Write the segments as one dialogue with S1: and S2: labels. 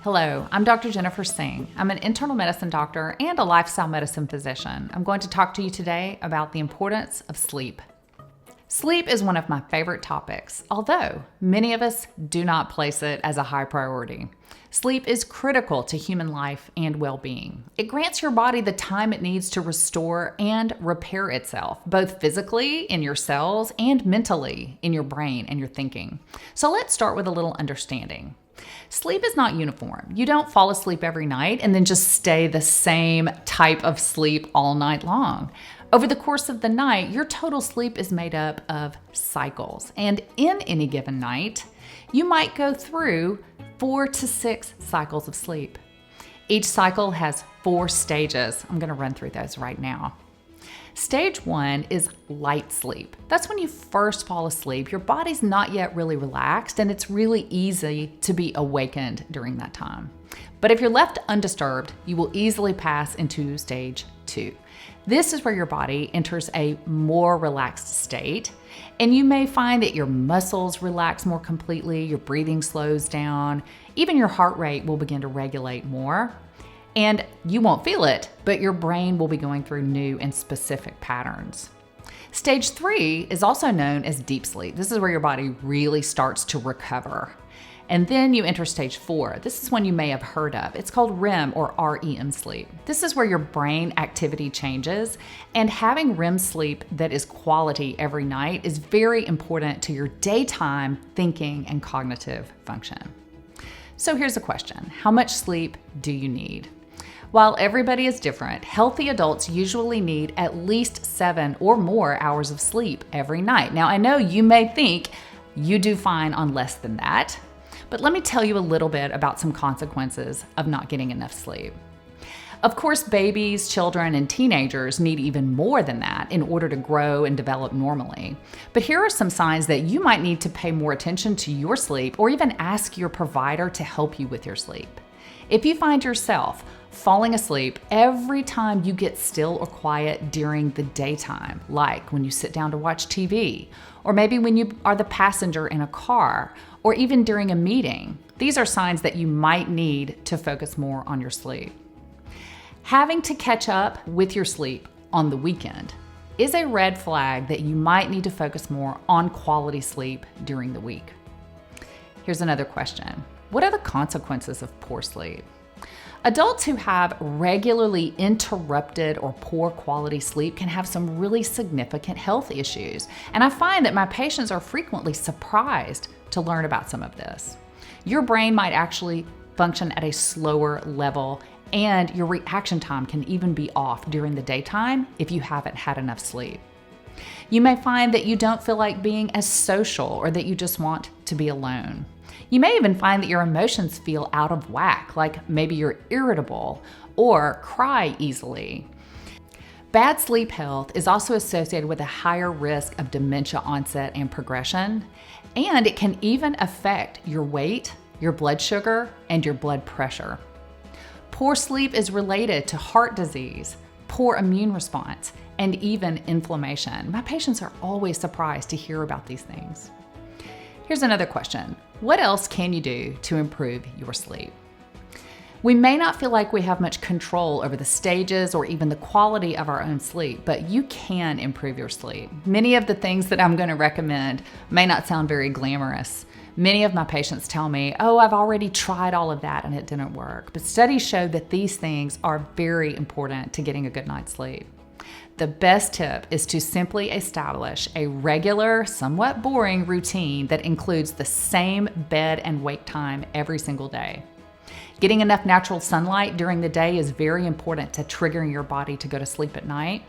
S1: Hello, I'm Dr. Jennifer Singh. I'm an internal medicine doctor and a lifestyle medicine physician. I'm going to talk to you today about the importance of sleep. Sleep is one of my favorite topics, although many of us do not place it as a high priority. Sleep is critical to human life and well-being. It grants your body the time it needs to restore and repair itself, both physically in your cells and mentally in your brain and your thinking. So let's start with a little understanding. Sleep is not uniform. You don't fall asleep every night and then just stay the same type of sleep all night long. Over the course of the night, your total sleep is made up of cycles. And in any given night, you might go through 4 to 6 cycles of sleep. Each cycle has 4 stages. I'm going to run through those right now. Stage 1 is light sleep. That's when you first fall asleep. Your body's not yet really relaxed, and it's really easy to be awakened during that time. But if you're left undisturbed, you will easily pass into stage 2. This is where your body enters a more relaxed state, and you may find that your muscles relax more completely, your breathing slows down, even your heart rate will begin to regulate more. And you won't feel it, but your brain will be going through new and specific patterns. Stage 3 is also known as deep sleep. This is where your body really starts to recover. And then you enter stage 4. This is one you may have heard of. It's called REM or REM sleep. This is where your brain activity changes, and having REM sleep that is quality every night is very important to your daytime thinking and cognitive function. So here's a question. How much sleep do you need? While everybody is different, healthy adults usually need at least 7 or more hours of sleep every night. Now, I know you may think you do fine on less than that, but let me tell you a little bit about some consequences of not getting enough sleep. Of course, babies, children, and teenagers need even more than that in order to grow and develop normally. But here are some signs that you might need to pay more attention to your sleep or even ask your provider to help you with your sleep. If you find yourself falling asleep every time you get still or quiet during the daytime, like when you sit down to watch TV, or maybe when you are the passenger in a car, or even during a meeting, these are signs that you might need to focus more on your sleep. Having to catch up with your sleep on the weekend is a red flag that you might need to focus more on quality sleep during the week. Here's another question. What are the consequences of poor sleep? Adults who have regularly interrupted or poor quality sleep can have some really significant health issues. And I find that my patients are frequently surprised to learn about some of this. Your brain might actually function at a slower level, and your reaction time can even be off during the daytime if you haven't had enough sleep. You may find that you don't feel like being as social or that you just want to be alone. You may even find that your emotions feel out of whack, like maybe you're irritable or cry easily. Bad sleep health is also associated with a higher risk of dementia onset and progression, and it can even affect your weight, your blood sugar, and your blood pressure. Poor sleep is related to heart disease, poor immune response, and even inflammation. My patients are always surprised to hear about these things. Here's another question. What else can you do to improve your sleep? We may not feel like we have much control over the stages or even the quality of our own sleep, but you can improve your sleep. Many of the things that I'm going to recommend may not sound very glamorous. Many of my patients tell me, oh, I've already tried all of that and it didn't work. But studies show that these things are very important to getting a good night's sleep. The best tip is to simply establish a regular, somewhat boring routine that includes the same bed and wake time every single day. Getting enough natural sunlight during the day is very important to triggering your body to go to sleep at night.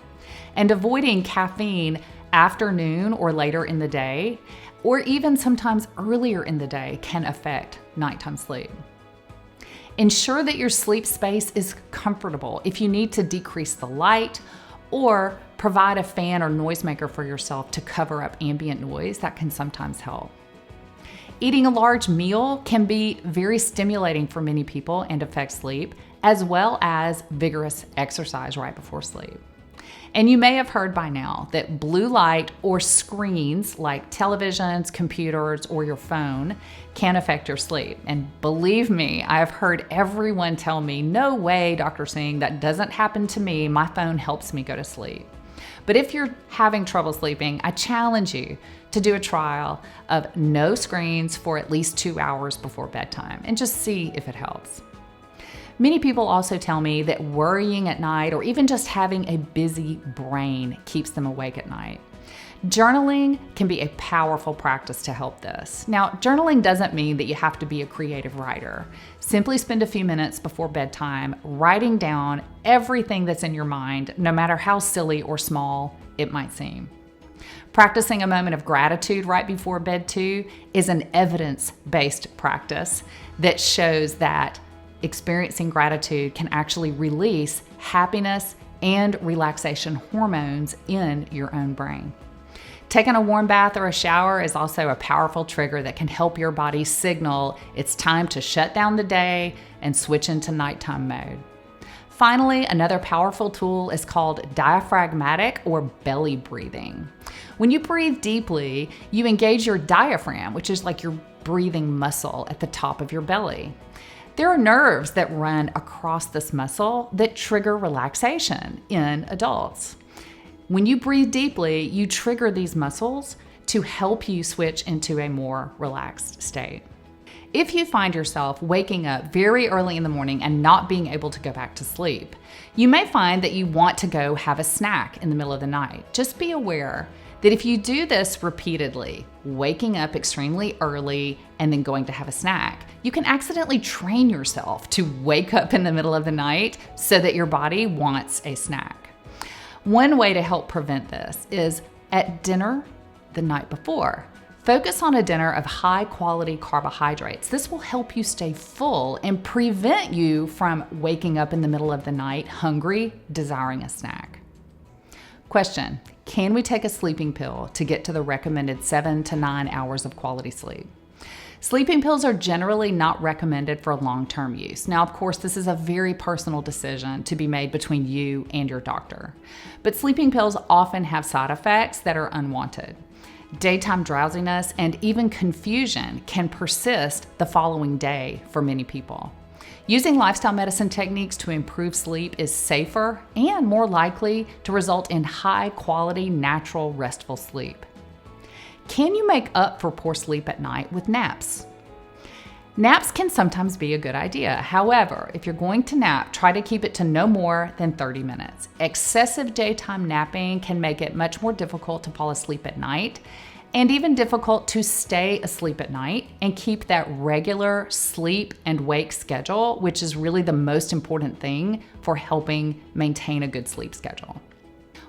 S1: And avoiding caffeine afternoon or later in the day, or even sometimes earlier in the day, can affect nighttime sleep. Ensure that your sleep space is comfortable. If you need to decrease the light or provide a fan or noisemaker for yourself to cover up ambient noise, that can sometimes help. Eating a large meal can be very stimulating for many people and affect sleep, as well as vigorous exercise right before sleep. And you may have heard by now that blue light or screens like televisions, computers, or your phone can affect your sleep. And believe me, I have heard everyone tell me, no way, Dr. Singh, that doesn't happen to me. My phone helps me go to sleep. But if you're having trouble sleeping, I challenge you to do a trial of no screens for at least 2 hours before bedtime and just see if it helps. Many people also tell me that worrying at night or even just having a busy brain keeps them awake at night. Journaling can be a powerful practice to help this. Now, journaling doesn't mean that you have to be a creative writer. Simply spend a few minutes before bedtime writing down everything that's in your mind, no matter how silly or small it might seem. Practicing a moment of gratitude right before bed too is an evidence-based practice that shows that experiencing gratitude can actually release happiness and relaxation hormones in your own brain. Taking a warm bath or a shower is also a powerful trigger that can help your body signal it's time to shut down the day and switch into nighttime mode. Finally, another powerful tool is called diaphragmatic or belly breathing. When you breathe deeply, you engage your diaphragm, which is like your breathing muscle at the top of your belly. There are nerves that run across this muscle that trigger relaxation in adults. When you breathe deeply, you trigger these muscles to help you switch into a more relaxed state. If you find yourself waking up very early in the morning and not being able to go back to sleep, you may find that you want to go have a snack in the middle of the night. Just be aware that if you do this repeatedly, waking up extremely early and then going to have a snack, you can accidentally train yourself to wake up in the middle of the night so that your body wants a snack. One way to help prevent this is at dinner the night before. Focus on a dinner of high-quality carbohydrates. This will help you stay full and prevent you from waking up in the middle of the night hungry, desiring a snack. Question: can we take a sleeping pill to get to the recommended 7 to 9 hours of quality sleep? Sleeping pills are generally not recommended for long-term use. Now, of course, this is a very personal decision to be made between you and your doctor. But sleeping pills often have side effects that are unwanted. Daytime drowsiness and even confusion can persist the following day for many people. Using lifestyle medicine techniques to improve sleep is safer and more likely to result in high-quality, natural, restful sleep. Can you make up for poor sleep at night with naps? Naps can sometimes be a good idea. However, if you're going to nap, try to keep it to no more than 30 minutes. Excessive daytime napping can make it much more difficult to fall asleep at night and even difficult to stay asleep at night and keep that regular sleep and wake schedule, which is really the most important thing for helping maintain a good sleep schedule.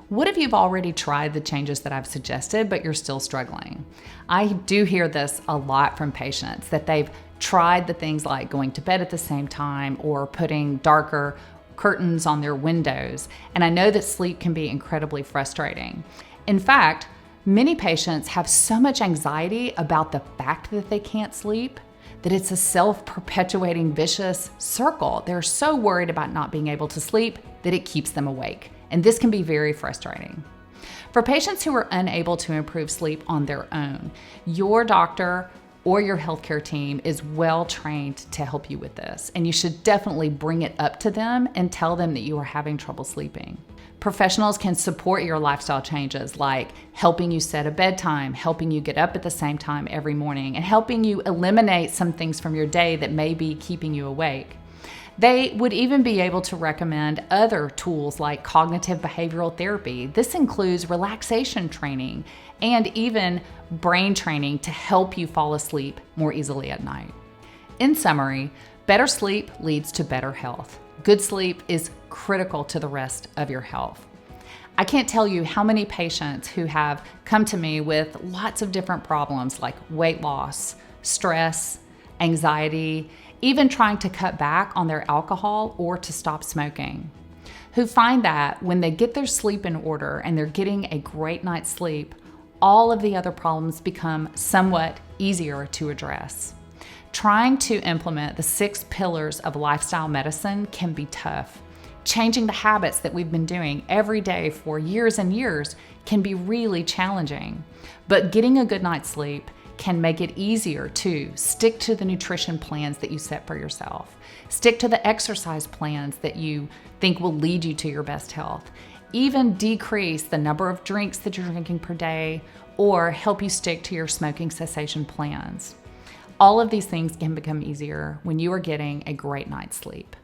S1: What if you've already tried the changes that I've suggested, but you're still struggling? I do hear this a lot from patients, that they've tried the things like going to bed at the same time or putting darker curtains on their windows. And I know that sleep can be incredibly frustrating. In fact, many patients have so much anxiety about the fact that they can't sleep that it's a self-perpetuating vicious circle. They're so worried about not being able to sleep that it keeps them awake. And this can be very frustrating. For patients who are unable to improve sleep on their own, your doctor or your healthcare team is well trained to help you with this. And you should definitely bring it up to them and tell them that you are having trouble sleeping. Professionals can support your lifestyle changes, like helping you set a bedtime, helping you get up at the same time every morning, and helping you eliminate some things from your day that may be keeping you awake. They would even be able to recommend other tools like cognitive behavioral therapy. This includes relaxation training and even brain training to help you fall asleep more easily at night. In summary, better sleep leads to better health. Good sleep is critical to the rest of your health. I can't tell you how many patients who have come to me with lots of different problems like weight loss, stress, anxiety, even trying to cut back on their alcohol or to stop smoking, who find that when they get their sleep in order and they're getting a great night's sleep, all of the other problems become somewhat easier to address. Trying to implement the 6 pillars of lifestyle medicine can be tough. Changing the habits that we've been doing every day for years and years can be really challenging. But getting a good night's sleep can make it easier to stick to the nutrition plans that you set for yourself. Stick to the exercise plans that you think will lead you to your best health. Even decrease the number of drinks that you're drinking per day, or help you stick to your smoking cessation plans. All of these things can become easier when you are getting a great night's sleep.